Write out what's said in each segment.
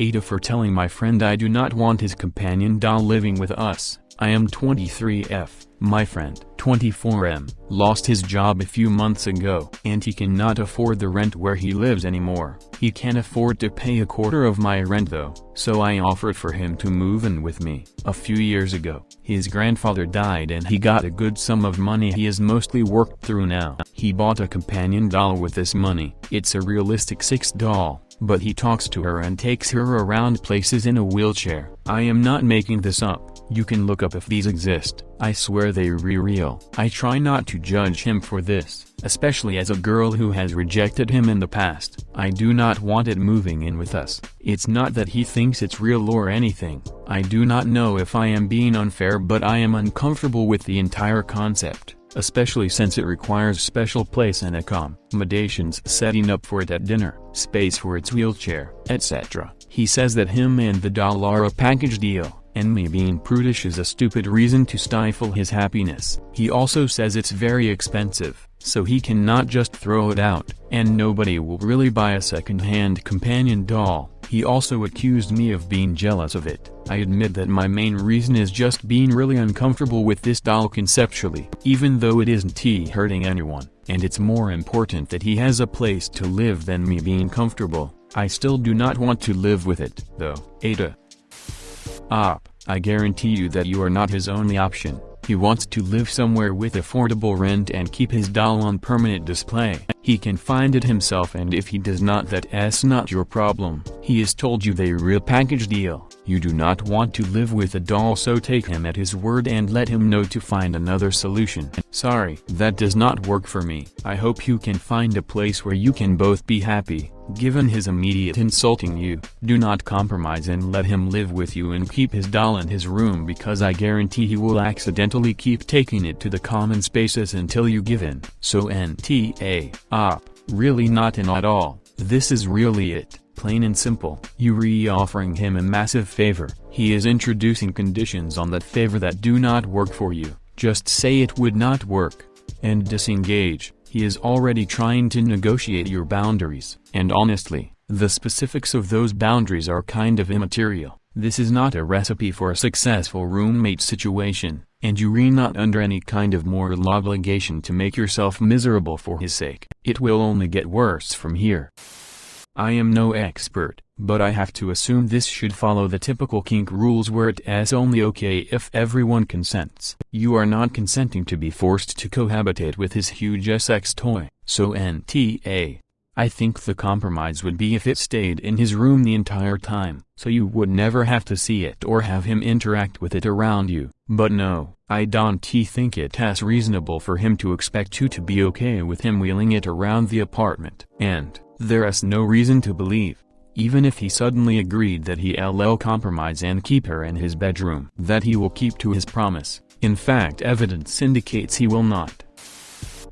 AITA for telling my friend I do not want his companion doll living with us. I am 23F. My friend, 24M, lost his job a few months ago, and he cannot afford the rent where he lives anymore. He can afford to pay a quarter of my rent though, so I offered for him to move in with me. A few years ago, his grandfather died and he got a good sum of money he has mostly worked through now. He bought a companion doll with this money. It's a realistic 6 doll, but he talks to her and takes her around places in a wheelchair. I am not making this up. You can look up if these exist. I swear they're real. I try not to judge him for this, especially as a girl who has rejected him in the past. I do not want it moving in with us. It's not that he thinks it's real or anything. I do not know if I am being unfair, but I am uncomfortable with the entire concept, especially since it requires special place and accommodations, setting up for it at dinner, space for its wheelchair, etc. He says that him and the doll are a package deal, and me being prudish is a stupid reason to stifle his happiness. He also says it's very expensive, so he cannot just throw it out, and nobody will really buy a second-hand companion doll. He also accused me of being jealous of it. I admit that my main reason is just being really uncomfortable with this doll conceptually, even though it isn't hurting anyone, and it's more important that he has a place to live than me being comfortable. I still do not want to live with it, though. AITA. I guarantee you that you are not his only option. He wants to live somewhere with affordable rent and keep his doll on permanent display. He can find it himself, and if he does not, that's not your problem. He has told you they're a real package deal. You do not want to live with a doll, so take him at his word and let him know to find another solution. Sorry, that does not work for me. I hope you can find a place where you can both be happy. Given his immediate insulting you, do not compromise and let him live with you and keep his doll in his room, because I guarantee he will accidentally keep taking it to the common spaces until you give in. So NTA, really not in at all. This is really it. Plain and simple. You offering him a massive favor. He is introducing conditions on that favor that do not work for you. Just say it would not work, and disengage. He is already trying to negotiate your boundaries, and honestly, the specifics of those boundaries are kind of immaterial. This is not a recipe for a successful roommate situation, and you're not under any kind of moral obligation to make yourself miserable for his sake. It will only get worse from here. I am no expert, but I have to assume this should follow the typical kink rules where it's only okay if everyone consents. You are not consenting to be forced to cohabitate with his huge sex toy. So NTA. I think the compromise would be if it stayed in his room the entire time, so you would never have to see it or have him interact with it around you. But no, I don't think it's reasonable for him to expect you to be okay with him wheeling it around the apartment. And there's no reason to believe, even if he suddenly agreed that he'll compromise and keep her in his bedroom, that he will keep to his promise. In fact, evidence indicates he will not.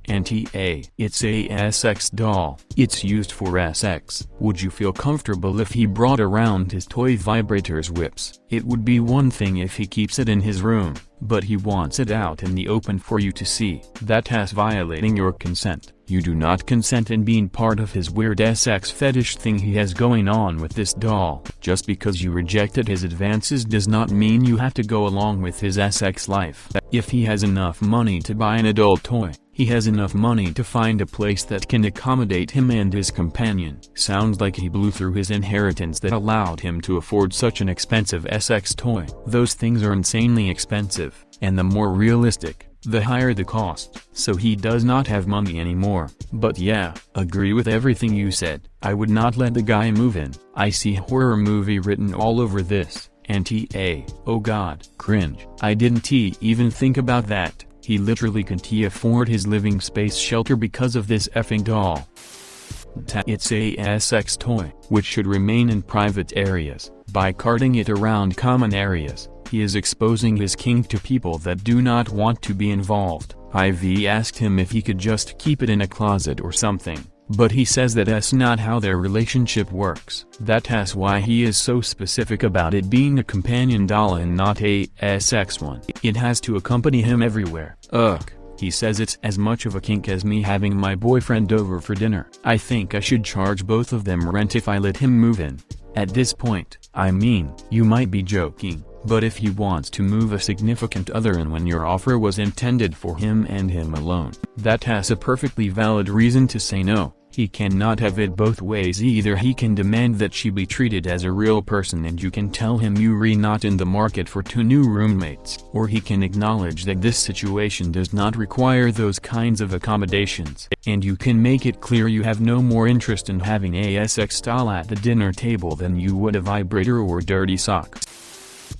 NTA. It's a sex doll. It's used for sex. Would you feel comfortable if he brought around his toy vibrators whips? It would be one thing if he keeps it in his room, but he wants it out in the open for you to see. That's violating your consent. You do not consent in being part of his weird sex fetish thing he has going on with this doll. Just because you rejected his advances does not mean you have to go along with his sex life. If he has enough money to buy an adult toy, he has enough money to find a place that can accommodate him and his companion. Sounds like he blew through his inheritance that allowed him to afford such an expensive sex toy. Those things are insanely expensive, and the more realistic, the higher the cost. So he does not have money anymore. But yeah, agree with everything you said. I would not let the guy move in. I see horror movie written all over this. NTA. Oh god, cringe. I didn't even think about that. He literally can't afford his living space shelter because of this effing doll. It's a sex toy, which should remain in private areas. By carting it around common areas, he is exposing his kink to people that do not want to be involved. I've asked him if he could just keep it in a closet or something, but he says that's not how their relationship works. That's why he is so specific about it being a companion doll and not a sex one. It has to accompany him everywhere. Ugh. He says it's as much of a kink as me having my boyfriend over for dinner. I think I should charge both of them rent if I let him move in. At this point, I mean, you might be joking, but if he wants to move a significant other and when your offer was intended for him and him alone, that has a perfectly valid reason to say no. He cannot have it both ways. Either he can demand that she be treated as a real person and you can tell him you're not in the market for 2 new roommates, or he can acknowledge that this situation does not require those kinds of accommodations, and you can make it clear you have no more interest in having a sex doll at the dinner table than you would a vibrator or dirty socks.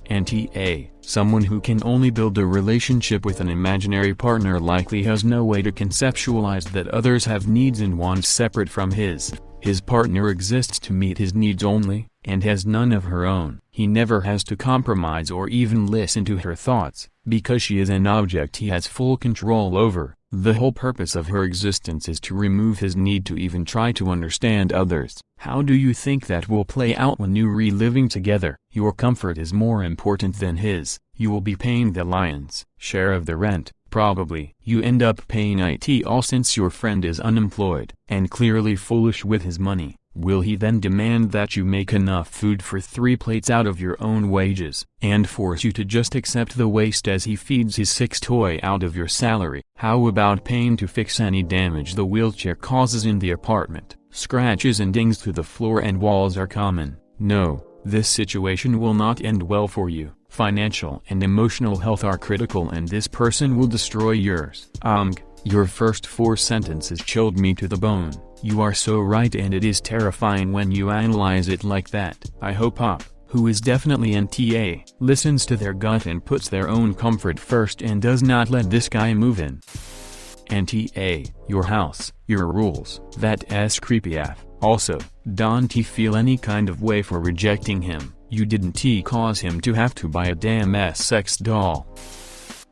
A. Someone who can only build a relationship with an imaginary partner likely has no way to conceptualize that others have needs and wants separate from his. His partner exists to meet his needs only, and has none of her own. He never has to compromise or even listen to her thoughts, because she is an object he has full control over. The whole purpose of her existence is to remove his need to even try to understand others. How do you think that will play out when you re-living together? Your comfort is more important than his. You will be paying the lion's share of the rent, probably. You end up paying it all since your friend is unemployed, and clearly foolish with his money. Will he then demand that you make enough food for 3 plates out of your own wages, and force you to just accept the waste as he feeds his 6 toy out of your salary? How about paying to fix any damage the wheelchair causes in the apartment? Scratches and dings to the floor and walls are common. No, this situation will not end well for you. Financial and emotional health are critical and this person will destroy yours. Your first 4 sentences chilled me to the bone. You are so right, and it is terrifying when you analyze it like that. I hope Pop, who is definitely NTA, listens to their gut and puts their own comfort first and does not let this guy move in. NTA, your house, your rules. That's creepy AF. Also, don't he feel any kind of way for rejecting him? You didn't cause him to have to buy a damn sex doll.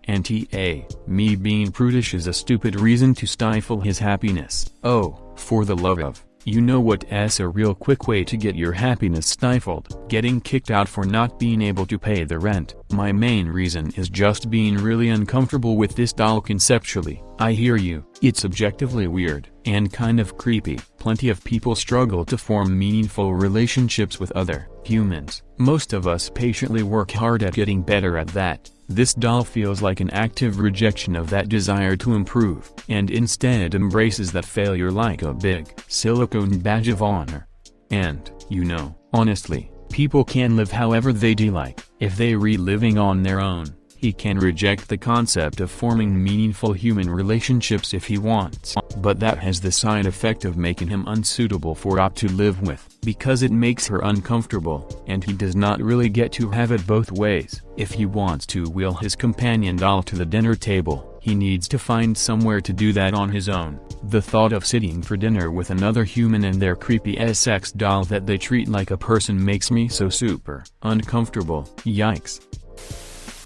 NTA, me being prudish is a stupid reason to stifle his happiness. Oh, for the love of, you know what's a real quick way to get your happiness stifled? Getting kicked out for not being able to pay the rent. My main reason is just being really uncomfortable with this doll conceptually. I hear you, it's objectively weird, and kind of creepy. Plenty of people struggle to form meaningful relationships with other humans. Most of us patiently work hard at getting better at that. This doll feels like an active rejection of that desire to improve, and instead embraces that failure like a big silicone badge of honor. And, you know, honestly, people can live however they like. If they re-living on their own, he can reject the concept of forming meaningful human relationships if he wants. But that has the side effect of making him unsuitable for Op to live with, because it makes her uncomfortable, and he does not really get to have it both ways. If he wants to wheel his companion doll to the dinner table, he needs to find somewhere to do that on his own. The thought of sitting for dinner with another human and their creepy sex doll that they treat like a person makes me so super uncomfortable. Yikes.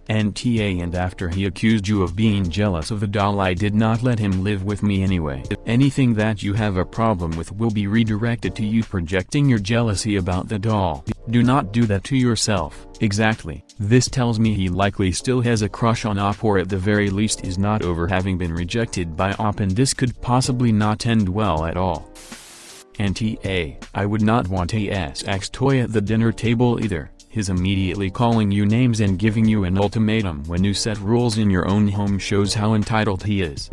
NTA, and after he accused you of being jealous of the doll, I did not let him live with me anyway. Anything that you have a problem with will be redirected to you projecting your jealousy about the doll. Do not do that to yourself. Exactly. This tells me he likely still has a crush on Op, or at the very least is not over having been rejected by Op, and this could possibly not end well at all. NTA, I would not want a sex toy at the dinner table either. His immediately calling you names and giving you an ultimatum when you set rules in your own home shows how entitled he is.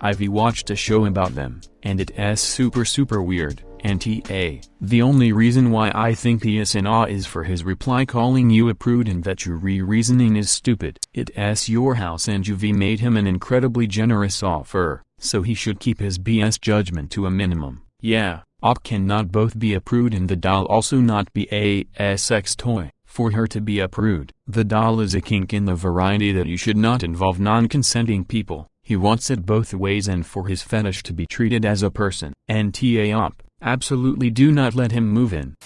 I've watched a show about them, and it's super weird. NTA, the only reason why I think he is in awe is for his reply calling you a prude and that your reasoning is stupid. It's your house and you've made him an incredibly generous offer, so he should keep his BS judgment to a minimum. Yeah. Op cannot both be a prude and the doll also not be a sex toy. For her to be a prude, the doll is a kink in the variety that you should not involve non-consenting people. He wants it both ways, and for his fetish to be treated as a person. NTA Op, absolutely do not let him move in.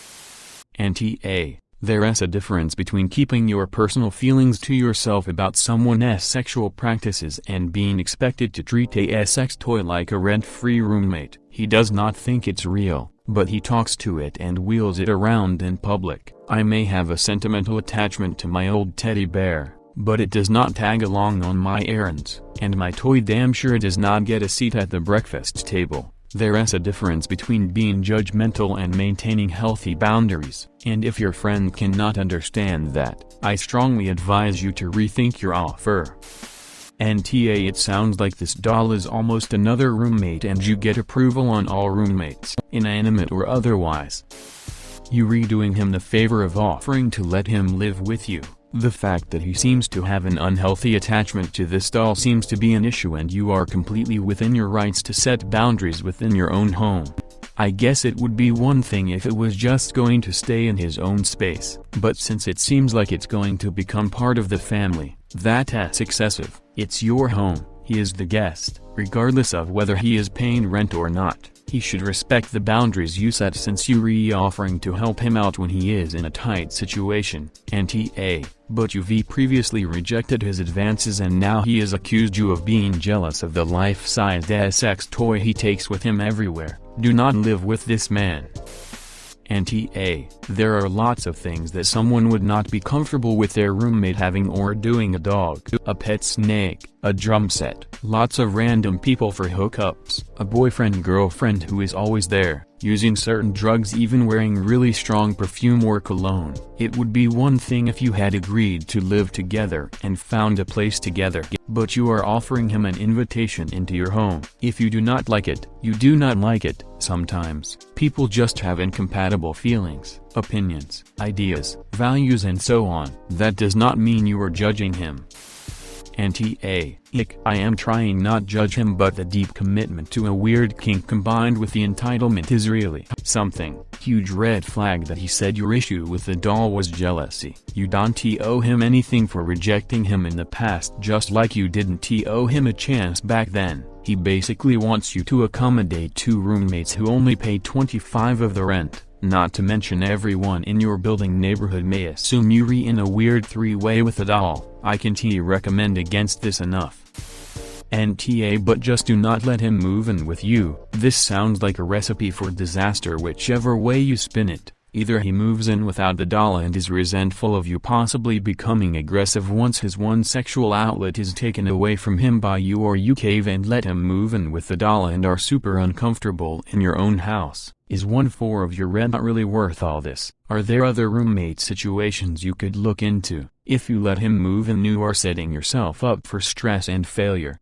NTA, there's a difference between keeping your personal feelings to yourself about someone's sexual practices and being expected to treat a sex toy like a rent-free roommate. He does not think it's real, but he talks to it and wheels it around in public. I may have a sentimental attachment to my old teddy bear, but it does not tag along on my errands, and my toy damn sure does not get a seat at the breakfast table. There's a difference between being judgmental and maintaining healthy boundaries, and if your friend cannot understand that, I strongly advise you to rethink your offer. NTA It sounds like this doll is almost another roommate and you get approval on all roommates, inanimate or otherwise. You doing him the favor of offering to let him live with you. The fact that he seems to have an unhealthy attachment to this doll seems to be an issue, and you are completely within your rights to set boundaries within your own home. I guess it would be one thing if it was just going to stay in his own space, but since it seems like it's going to become part of the family, that's excessive. It's your home, he is the guest, regardless of whether he is paying rent or not. He should respect the boundaries you set, since you offering to help him out when he is in a tight situation. NTA, but you've previously rejected his advances and now he has accused you of being jealous of the life-sized sex toy he takes with him everywhere. Do not live with this man. NTA, there are lots of things that someone would not be comfortable with their roommate having or doing: a dog, a pet snake, a drum set, lots of random people for hookups, a boyfriend-girlfriend who is always there, using certain drugs, even wearing really strong perfume or cologne. It would be one thing if you had agreed to live together and found a place together, but you are offering him an invitation into your home. If you do not like it, you do not like it. Sometimes, people just have incompatible feelings, opinions, ideas, values and so on. That does not mean you are judging him. NTA, I am trying not judge him, but the deep commitment to a weird kink combined with the entitlement is really something. Huge red flag that he said your issue with the doll was jealousy. You don't owe him anything for rejecting him in the past, just like you didn't owe him a chance back then. He basically wants you to accommodate two roommates who only pay 25% of the rent. Not to mention everyone in your building neighborhood may assume you're in a weird three-way with a doll. I can't recommend against this enough. NTA, but just do not let him move in with you. This sounds like a recipe for disaster whichever way you spin it. Either he moves in without the doll and is resentful of you, possibly becoming aggressive once his one sexual outlet is taken away from him by you, or you cave and let him move in with the doll and are super uncomfortable in your own house. Is 1/4 of your rent not really worth all this? Are there other roommate situations you could look into? If you let him move in, you are setting yourself up for stress and failure.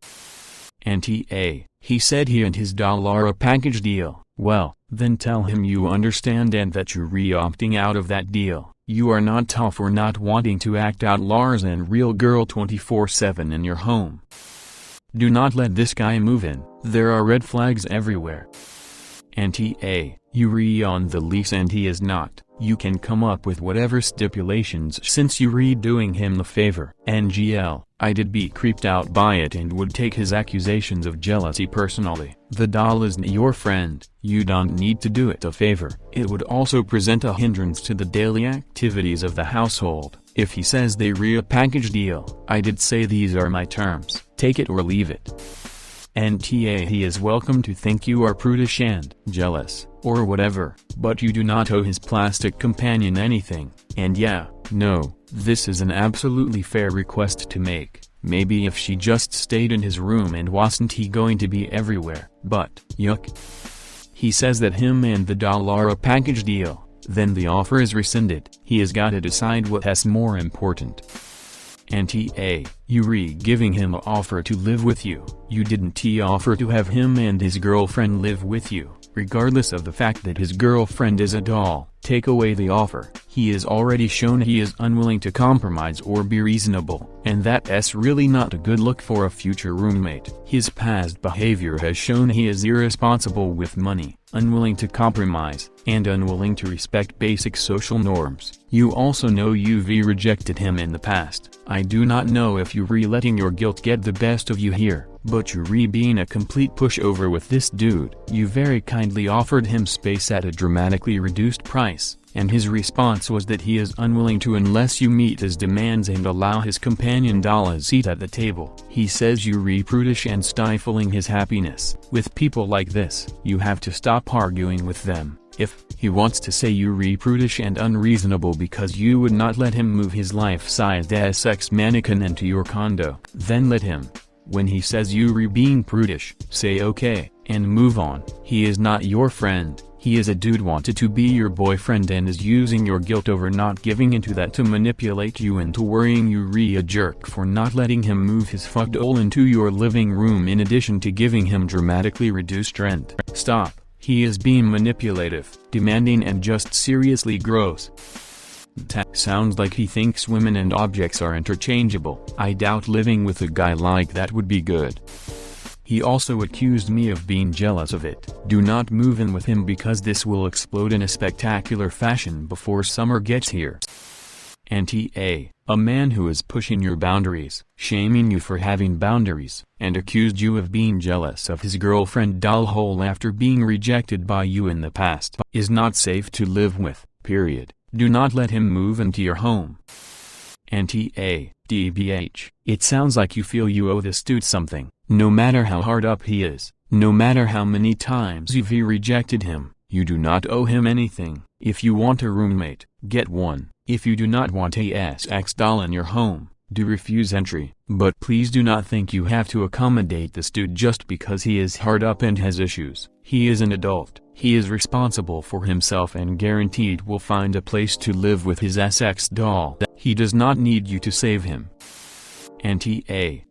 NTA, he said he and his doll are a package deal. Well, then tell him you understand and that you're opting out of that deal. You are not tough for not wanting to act out Lars and Real Girl 24/7 in your home. Do not let this guy move in. There are red flags everywhere. NTA, you on the lease and he is not. You can come up with whatever stipulations since you doing him the favor. NGL, I did be creeped out by it and would take his accusations of jealousy personally. The doll isn't your friend. You don't need to do it a favor. It would also present a hindrance to the daily activities of the household. If he says they a package deal, I did say these are my terms. Take it or leave it. NTA, he is welcome to think you are prudish and jealous, or whatever, but you do not owe his plastic companion anything. And yeah, no, this is an absolutely fair request to make. Maybe if she just stayed in his room and wasn't he going to be everywhere, but, yuck. He says that him and the doll are a package deal, then the offer is rescinded. He has got to decide what's more important. NTA, you giving him an offer to live with you. You didn't offer to have him and his girlfriend live with you. Regardless of the fact that his girlfriend is a doll, take away the offer. He has already shown he is unwilling to compromise or be reasonable, and that's really not a good look for a future roommate. His past behavior has shown he is irresponsible with money, unwilling to compromise, and unwilling to respect basic social norms. You also know you've rejected him in the past. I do not know if you're letting your guilt get the best of you here, but you're being a complete pushover with this dude. You very kindly offered him space at a dramatically reduced price, and his response was that he is unwilling to unless you meet his demands and allow his companion doll a seat at the table. He says you're prudish and stifling his happiness. With people like this, you have to stop arguing with them. If he wants to say you're prudish and unreasonable because you would not let him move his life-sized sex mannequin into your condo, then let him. When he says you're being prudish, say okay, and move on. He is not your friend. He is a dude wanted to be your boyfriend and is using your guilt over not giving into that to manipulate you into worrying you a jerk for not letting him move his fucked hole into your living room in addition to giving him dramatically reduced rent. Stop. He is being manipulative, demanding and just seriously gross. Sounds like he thinks women and objects are interchangeable. I doubt living with a guy like that would be good. He also accused me of being jealous of it. Do not move in with him because this will explode in a spectacular fashion before summer gets here. A man who is pushing your boundaries, shaming you for having boundaries, and accused you of being jealous of his girlfriend dollhole after being rejected by you in the past, is not safe to live with, period. Do not let him move into your home. DBH. It sounds like you feel you owe this dude something. No matter how hard up he is, no matter how many times you've rejected him, you do not owe him anything. If you want a roommate, get one. If you do not want a sex doll in your home, do refuse entry. But please do not think you have to accommodate this dude just because he is hard up and has issues. He is an adult. He is responsible for himself and guaranteed will find a place to live with his sex doll. He does not need you to save him.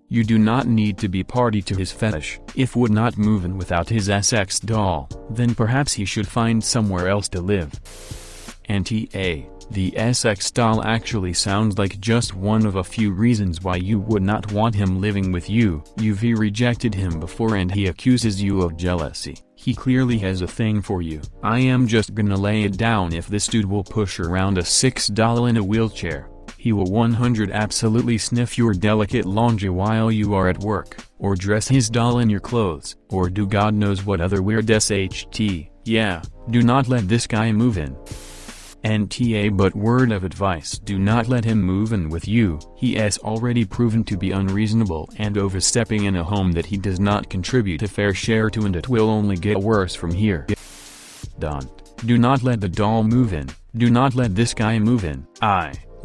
You do not need to be party to his fetish. If would not move in without his sex doll, then perhaps he should find somewhere else to live. The sex doll actually sounds like just one of a few reasons why you would not want him living with you. You've rejected him before and he accuses you of jealousy. He clearly has a thing for you. I am just gonna lay it down, if this dude will push around a sex doll in a wheelchair, he will 100 absolutely sniff your delicate laundry while you are at work, or dress his doll in your clothes, or do God knows what other weird SHT. Yeah, do not let this guy move in. But word of advice, do not let him move in with you. He has already proven to be unreasonable and overstepping in a home that he does not contribute a fair share to, and it will only get worse from here. Do not let the doll move in. Do not let this guy move in.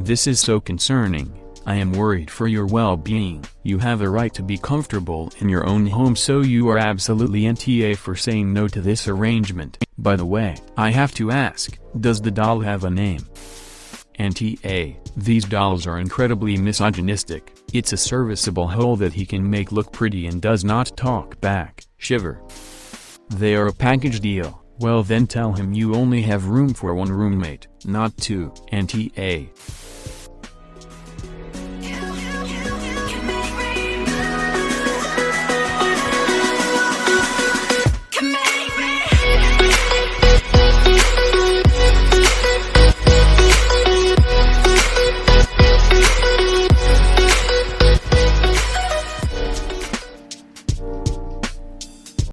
This is so concerning. I am worried for your well-being. You have a right to be comfortable in your own home, so you are absolutely NTA for saying no to this arrangement. By the way, I have to ask, does the doll have a name? These dolls are incredibly misogynistic. It's a serviceable hole that he can make look pretty and does not talk back. Shiver. They are a package deal. Well then tell him you only have room for one roommate, not two.